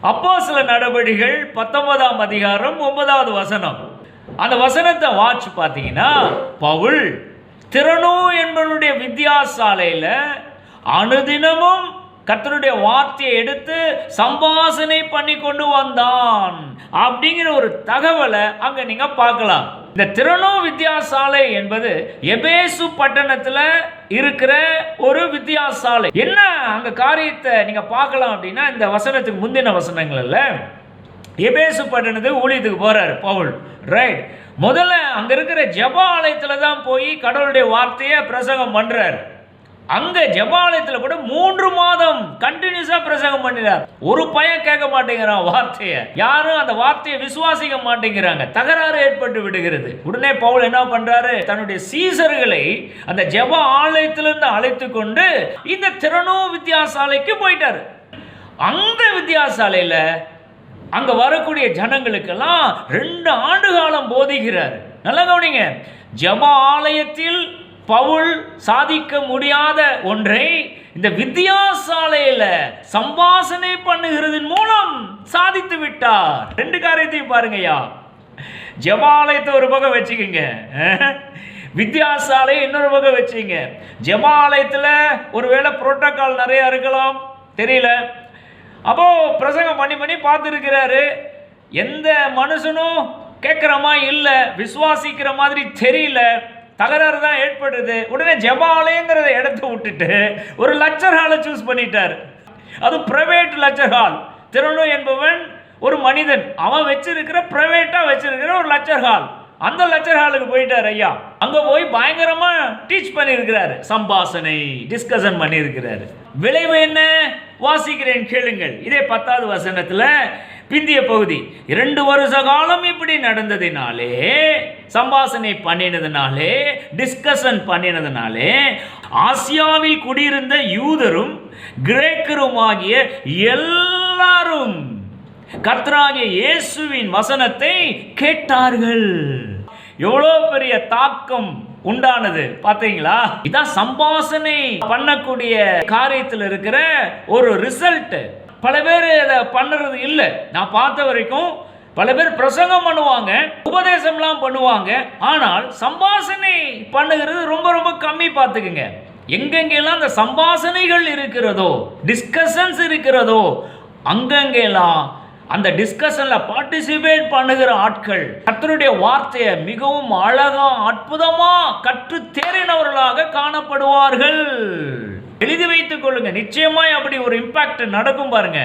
அப்போஸ்தலர் நடபடிகள் 19ஆம் அதிகாரம் 9வது வசனம். அந்த வசனத்தை வாட்ச் பார்த்தீங்கன்னா, பவுல் திறனோ என்பவனுடைய வித்தியாசாலையில் அனுதினமும் கர்த்தருடைய வார்த்தையை எடுத்து சம்பாஷணை பண்ணி கொண்டு வந்தான் அப்படிங்கிற ஒரு தகவலை அங்க நீங்க பார்க்கலாம். இந்த திறனோ வித்தியாசாலை என்பது எபேசு பட்டணத்தில் இருக்கிற ஒரு வித்தியாசாலை. என்ன அங்க காரியத்தை நீங்க பார்க்கலாம் அப்படின்னா, இந்த வசனத்துக்கு முந்தின வசனங்கள்ல எபேசு பட்டணத்துக்கு ஊழியத்துக்கு போறாரு பவுல், ரைட்? முதல்ல அங்க இருக்கிற ஜெப ஆலயத்துல தான் போய் கடவுளுடைய வார்த்தையை பிரசங்கம் பண்றாரு. அங்க ஜெபாலயத்தில் கூட 3 மாதம் கண்டினியூஸா பிரசங்கம் பண்ணினார். ஒரு பையன் கேட்க மாட்டேங்கிறான் வார்த்தையை, யாரும் அந்த வார்த்தையை விசுவாசிக்க மாட்டேங்கிறாங்க, தகராறு ஏற்பட்டு விடுகிறது. உடனே பவுல் என்ன பண்றாரு, தன்னுடைய சீசர்களை அந்த ஜெப ஆலயத்திலிருந்து அழைத்து கொண்டு இந்த திறனோ வித்தியாசாலைக்கு போயிட்டாரு. அந்த வித்தியாசாலையில அங்க வரக்கூடிய ஜனங்களுக்கெல்லாம் 2 ஆண்டு காலம் போதிக்கிறார். நல்லா கவனிங்க, ஜெப ஆலயத்தில் பவுல் சாதிக்க முடியாத ஒன்றை இந்த வித்தியாசாலையில சம்பாஷணை பண்ணுகிறதன் மூலம் சாதித்து விட்டார். 2 காரியத்தையும் பாருங்கய்யா. ஜெபாலயத்தை ஒரு பக்கம் வச்சுக்கோங்க, வித்தியாசாலை இன்னொரு பக்கம் வச்சுங்க. ஜெபாலயத்தில் ஒருவேளை புரோட்டோகால் நிறைய இருக்கலாம், தெரியல. அப்போ பிரசங்கம் பண்ணி பார்த்துருக்கிறாரு. எந்த மனுஷனும் கேட்குறமா இல்லை, விசுவாசிக்கிற மாதிரி தெரியல, தகராறு தான் ஏற்படுது. உடனே ஜெபாலயங்கிறத இடத்த விட்டுட்டு ஒரு லெக்சர் ஹாலை சூஸ் பண்ணிட்டார். அது பிரைவேட் லெக்சர் ஹால். திறனோ என்பவன் ஒரு மனிதன், அவன் வச்சிருக்கிற பிரைவேட்டா வச்சிருக்கிற ஒரு லெக்சர் ஹால். அந்த லெக்சர் ஹாலுக்கு போயிட்டார் ஐயா. அங்க போய் பயங்கரமா டீச் பண்ணியிருக்கிறாரு, சம்பாஷணை டிஸ்கஷன் பண்ணியிருக்கிறாரு. விளைவு என்ன வாசிக்கிறேன் கேளுங்கள். இதே 10வது வசனத்துல பிந்திய பகுதி, 2 வருஷ காலம் இப்படி நடந்ததினாலே, சம்பாஷணை பண்ணினதுனாலே, டிஸ்கஷன் பண்ணினதுனாலே, ஆசியாவில் குடியிருந்த யூதரும் கிரேக்கருமாகிய எல்லாரும் கர்த்தராகிய இயேசுவின் வசனத்தை கேட்டார்கள். எவ்வளோ பெரிய தாக்கம் உண்டானது பார்த்தீங்களா? இதான் சம்பாஷணை பண்ணக்கூடிய காரியத்தில் இருக்கிற ஒரு ரிசல்ட். பல பேர் அதை பண்ணுறது இல்லை. நான் பார்த்த வரைக்கும் பல பேர் பிரசங்கம் பண்ணுவாங்க, உபதேசம்லாம் பண்ணுவாங்க, ஆனால் சம்பாஷணை பண்ணுகிறது ரொம்ப ரொம்ப கம்மி. பார்த்துக்குங்க, எங்கெங்கெல்லாம் அந்த சம்பாஷணைகள் இருக்கிறதோ, டிஸ்கஷன்ஸ் இருக்கிறதோ, அங்கெங்கெல்லாம் அந்த டிஸ்கஷன்ல பார்ட்டிசிபேட் பண்ணுகிற ஆட்கள் கர்த்தருடைய வார்த்தையை மிகவும் அழகா அற்புதமா கற்று தேறினவர்களாக காணப்படுவார்கள். எழுதி வைத்துக் கொள்ளுங்க, நிச்சயமாய் அப்படி ஒரு இம்பாக்ட் நடக்கும் பாருங்க.